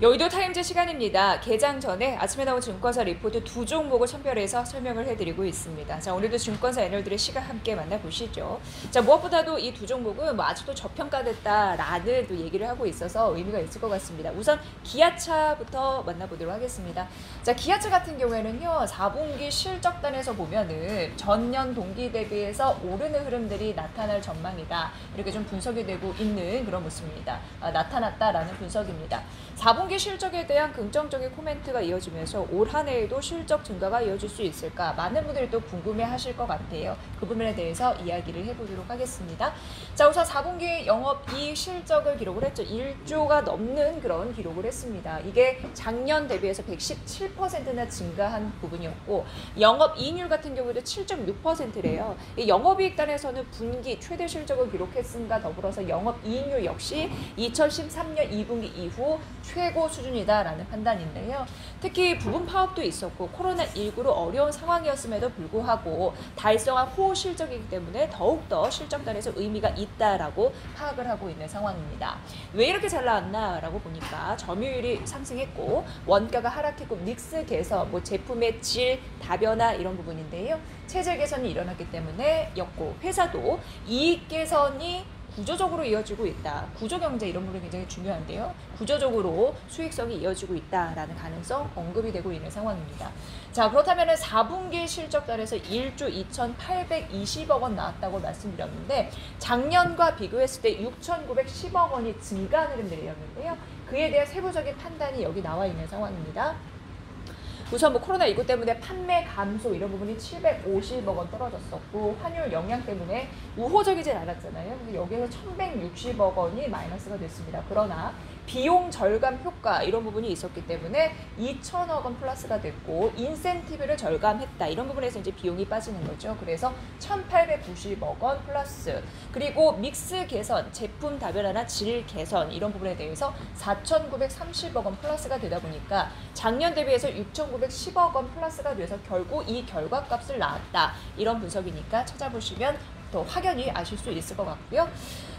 여의도 타임즈 시간입니다. 개장 전에 아침에 나온 증권사 리포트 두 종목을 선별해서 설명을 해드리고 있습니다. 자, 오늘도 증권사 애널들의 시각 함께 만나보시죠. 자, 무엇보다도 이 두 종목은 아직도 저평가됐다라는 또 얘기를 하고 있어서 의미가 있을 것 같습니다. 우선 기아차부터 만나보도록 하겠습니다. 자, 기아차 같은 경우에는요, 4분기 실적단에서 보면은 전년 동기 대비해서 오르는 흐름들이 나타날 전망이다. 이렇게 좀 분석이 되고 있는 그런 모습입니다. 나타났다라는 분석입니다. 4분기 실적에 대한 긍정적인 코멘트가 이어지면서 올 한 해에도 실적 증가가 이어질 수 있을까? 많은 분들이 또 궁금해 하실 것 같아요. 그 부분에 대해서 이야기를 해보도록 하겠습니다. 자, 우선 4분기 영업이익 실적을 기록을 했죠. 1조가 넘는 그런 기록을 했습니다. 이게 작년 대비해서 117%나 증가한 부분이었고, 영업이익률 같은 경우에도 7.6%래요. 이 영업이익단에서는 분기 최대 실적을 기록했음과 더불어서 영업이익률 역시 2013년 2분기 이후 최고 수준이다라는 판단인데요. 특히 부분 파업도 있었고 코로나19로 어려운 상황이었음에도 불구하고 달성한 호호 실적이기 때문에 더욱더 실적단에서 의미가 있다라고 파악을 하고 있는 상황입니다. 왜 이렇게 잘 나왔나라고 보니까 점유율이 상승했고 원가가 하락했고 믹스 개선, 제품의 질, 다변화 이런 부분인데요. 체질 개선이 일어났기 때문에 였고 회사도 이익 개선이 구조적으로 이어지고 있다. 구조경제 이런 부분이 굉장히 중요한데요. 구조적으로 수익성이 이어지고 있다라는 가능성 언급이 되고 있는 상황입니다. 자, 그렇다면 4분기 실적단에서 1조 2,820억 원 나왔다고 말씀드렸는데 작년과 비교했을 때 6,910억 원이 증가한 흐름들이었는데요. 그에 대한 세부적인 판단이 여기 나와 있는 상황입니다. 우선 코로나19 때문에 판매 감소 이런 부분이 750억 원 떨어졌었고 환율 영향 때문에 우호적이진 않았잖아요. 그래서 여기에서 1160억 원이 마이너스가 됐습니다. 그러나 비용 절감 효과 이런 부분이 있었기 때문에 2천억 원 플러스가 됐고 인센티브를 절감했다. 이런 부분에서 이제 비용이 빠지는 거죠. 그래서 1890억 원 플러스. 그리고 믹스 개선, 제품 다변화나 질 개선 이런 부분에 대해서 4930억 원 플러스가 되다 보니까 작년 대비해서 6910억 원 플러스가 돼서 결국 이 결과값을 낳았다. 이런 분석이니까 찾아보시면 더 확연히 아실 수 있을 것 같고요.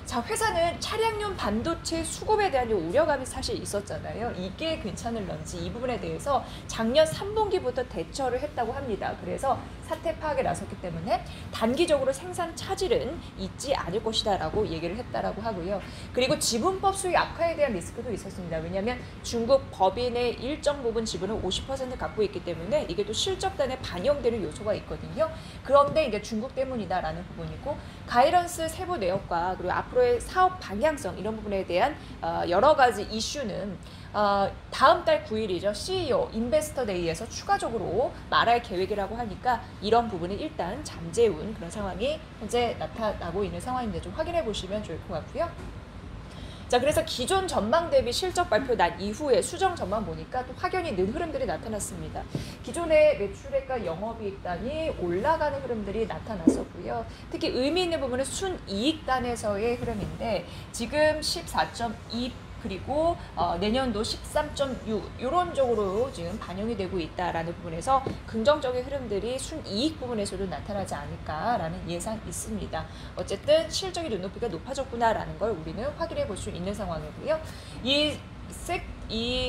자, 회사는 차량용 반도체 수급에 대한 우려감이 사실 있었잖아요. 이게 괜찮을런지 이 부분에 대해서 작년 3분기부터 대처를 했다고 합니다. 그래서 사태 파악에 나섰기 때문에 단기적으로 생산 차질은 있지 않을 것이다 라고 얘기를 했다라고 하고요. 그리고 지분법 수익 악화에 대한 리스크도 있었습니다. 왜냐하면 중국 법인의 일정 부분 지분을 50% 갖고 있기 때문에 이게 또 실적단에 반영되는 요소가 있거든요. 그런데 이제 중국 때문이다라는 부분이고 가이던스 세부 내역과 그리고 앞으로의 사업 방향성 이런 부분에 대한 여러 가지 이슈는 다음 달 9일이죠. CEO 인베스터 데이에서 추가적으로 말할 계획이라고 하니까 이런 부분은 일단 잠재운 그런 상황이 현재 나타나고 있는 상황인데 좀 확인해 보시면 좋을 것 같고요. 자, 그래서 기존 전망 대비 실적 발표 난 이후에 수정 전망 보니까 또 확연히 는 흐름들이 나타났습니다. 기존의 매출액과 영업이익단이 올라가는 흐름들이 나타났었고요. 특히 의미 있는 부분은 순이익단에서의 흐름인데 지금 14.2 그리고 내년도 13.6 이런 쪽으로 지금 반영이 되고 있다라는 부분에서 긍정적인 흐름들이 순이익 부분에서도 나타나지 않을까라는 예상이 있습니다. 어쨌든 실적의 눈높이가 높아졌구나라는 걸 우리는 확인해 볼 수 있는 상황이고요.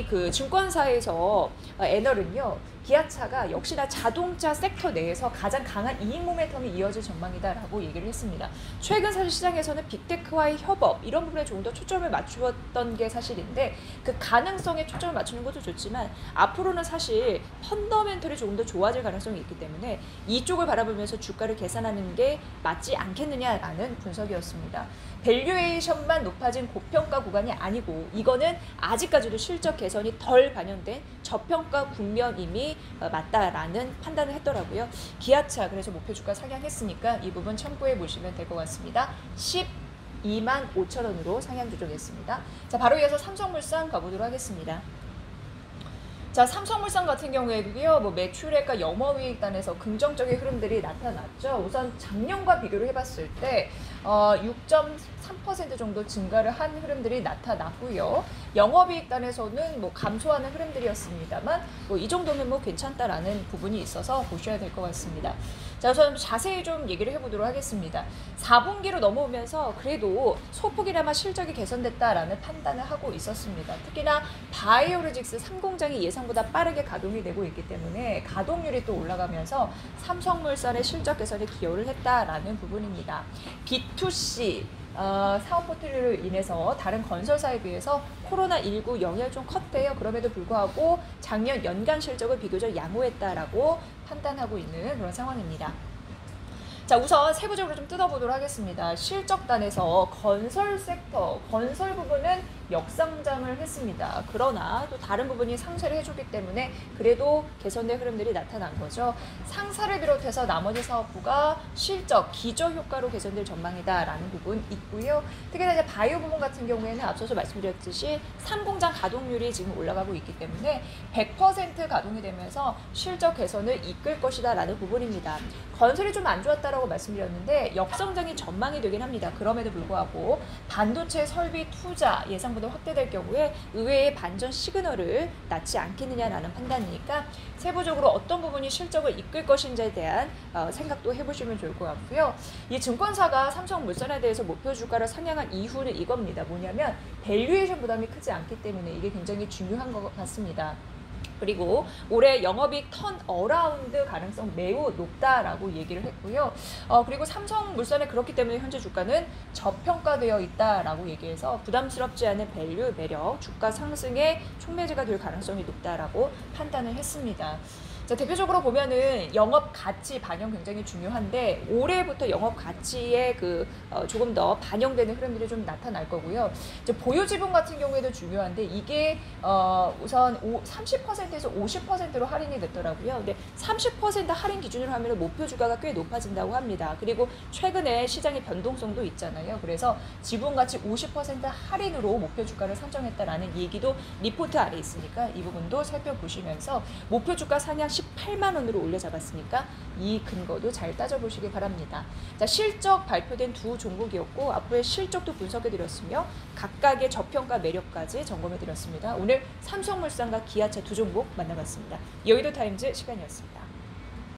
그 증권사에서 애널은요. 기아차가 역시나 자동차 섹터 내에서 가장 강한 이익 모멘텀이 이어질 전망이다라고 얘기를 했습니다. 최근 사실 시장에서는 빅테크와의 협업 이런 부분에 조금 더 초점을 맞추었던 게 사실인데 그 가능성에 초점을 맞추는 것도 좋지만 앞으로는 사실 펀더멘털이 조금 더 좋아질 가능성이 있기 때문에 이쪽을 바라보면서 주가를 계산하는 게 맞지 않겠느냐라는 분석이었습니다. 밸류에이션만 높아진 고평가 구간이 아니고 이거는 아직까지도 실적 개선이 덜 반영된 저평가 국면임이 맞다라는 판단을 했더라고요. 기아차 그래서 목표 주가 상향했으니까 이 부분 참고해 보시면 될 것 같습니다. 12만 5천 원으로 상향 조정했습니다. 자, 바로 이어서 삼성물산 가보도록 하겠습니다. 자, 삼성물산 같은 경우에도요, 매출액과 영업이익단에서 긍정적인 흐름들이 나타났죠. 우선 작년과 비교를 해봤을 때 6.3% 정도 증가를 한 흐름들이 나타났고요. 영업이익단에서는 뭐 감소하는 흐름들이었습니다만 뭐 이 정도면 뭐 괜찮다라는 부분이 있어서 보셔야 될 것 같습니다. 자, 우선 자세히 좀 얘기를 해보도록 하겠습니다. 4분기로 넘어오면서 그래도 소폭이나마 실적이 개선됐다라는 판단을 하고 있었습니다. 특히나 바이오로직스 3공장이 예상보다 빠르게 가동이 되고 있기 때문에 가동률이 또 올라가면서 삼성물산의 실적 개선에 기여를 했다라는 부분입니다. B2C 사업 포트리오로 인해서 다른 건설사에 비해서 코로나19 영향이 좀 컸대요. 그럼에도 불구하고 작년 연간 실적을 비교적 양호했다라고 판단하고 있는 그런 상황입니다. 자, 우선 세부적으로 좀 뜯어보도록 하겠습니다. 실적단에서 건설 섹터, 건설 부분은 역상장을 했습니다. 그러나 또 다른 부분이 상쇄를 해줬기 때문에 그래도 개선된 흐름들이 나타난 거죠. 상사를 비롯해서 나머지 사업부가 실적, 기저효과로 개선될 전망이다라는 부분 있고요. 특히나 이제 바이오 부분 같은 경우에는 앞서서 말씀드렸듯이 3공장 가동률이 지금 올라가고 있기 때문에 100% 가동이 되면서 실적 개선을 이끌 것이다라는 부분입니다. 건설이 좀 안 좋았다라고 말씀드렸는데 역성장이 전망이 되긴 합니다. 그럼에도 불구하고 반도체 설비 투자 예상보다 확대될 경우에 의외의 반전 시그널을 낳지 않겠느냐라는 판단이니까 세부적으로 어떤 부분이 실적을 이끌 것인지에 대한 생각도 해보시면 좋을 것 같고요. 이 증권사가 삼성물산에 대해서 목표 주가를 상향한 이유는 이겁니다. 뭐냐면 밸류에이션 부담이 크지 않기 때문에 이게 굉장히 중요한 것 같습니다. 그리고 올해 영업이익 턴 어라운드 가능성 매우 높다라고 얘기를 했고요. 그리고 삼성물산에 그렇기 때문에 현재 주가는 저평가되어 있다라고 얘기해서 부담스럽지 않은 밸류 매력, 주가 상승의 촉매제가 될 가능성이 높다라고 판단을 했습니다. 자, 대표적으로 보면은 영업 가치 반영 굉장히 중요한데 올해부터 영업 가치에 조금 더 반영되는 흐름들이 좀 나타날 거고요. 이제 보유 지분 같은 경우에도 중요한데 이게 우선 30%에서 50%로 할인이 됐더라고요. 근데 30% 할인 기준으로 하면 목표 주가가 꽤 높아진다고 합니다. 그리고 최근에 시장의 변동성도 있잖아요. 그래서 지분 가치 50% 할인으로 목표 주가를 산정했다라는 얘기도 리포트 아래 있으니까 이 부분도 살펴보시면서 목표 주가 상향 18만 원으로 올려 잡았으니까 이 근거도 잘 따져보시기 바랍니다. 자, 실적 발표된 두 종목이었고 앞으로의 실적도 분석해드렸으며 각각의 저평가 매력까지 점검해드렸습니다. 오늘 삼성물산과 기아차 두 종목 만나봤습니다. 여의도 타임즈 시간이었습니다.